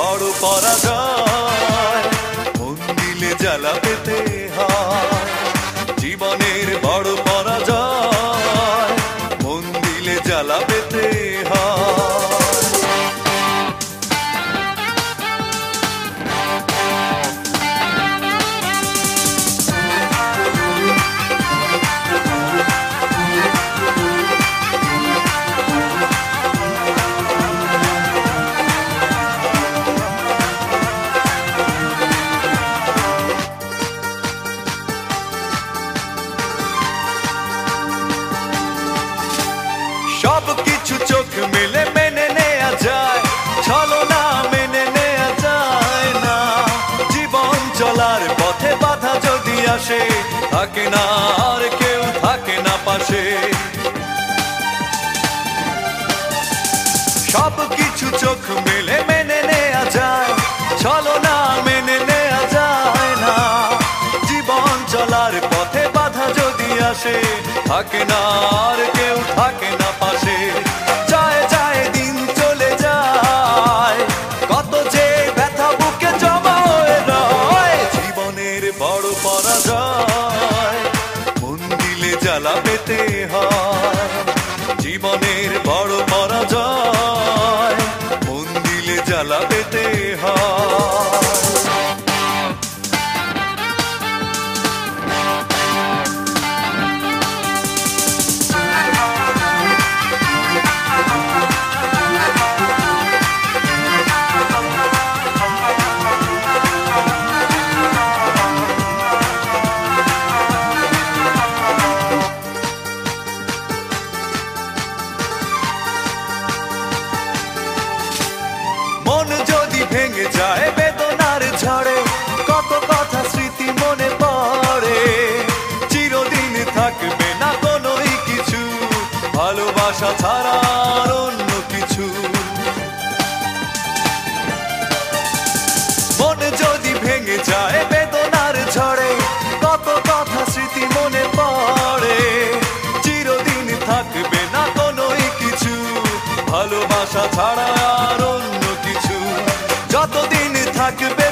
বড় পরাজয়, মন দিলে জ্বালা পেতে হয়। জীবনের বড় পরাজয়, মন দিলে জ্বালা পেতে হয়। সব কিছু চোখ মেলে মেনে নেয়া যায়, ছলনা মেনে নেয়া যায় না। জীবন চলার পথে বাধা যদি আসে, থাকে না আর কেউ থাকে না পাশে। সব কিছু চোখ মেলে মেনে নেয়া যায়, ছলনা মেনে নেয়া যায় না। জীবন চলার পথে বাধা যদি আসে, থাকে না আর কেউ থাকে না পাশে। যায় যায় দিন চলে যায়, কত যে ব্যথা বুকে জমা হয়ে রয়। জীবনের বড় পরাজয়, মন দিলে জ্বালা পেতে হয়। জীবনের বড় পরাজয়, মন দিলে জ্বালা পেতে হয়। মন যদি ভেঙে যায় বেদনার ঝড়ে, কত কথা স্মৃতি মনে পড়ে। চিরদিন থাকবে না কোনোই কিছু, ভালোবাসা ছাড়া আর অন্য কিছু। মন যদি ভেঙে যায় বেদনার ঝড়ে, কত কথা স্মৃতি মনে পড়ে। চিরদিন থাকবে না কোনোই কিছু, ভালোবাসা ছাড়া আর অন্য কিছু। যতদিন থাকবে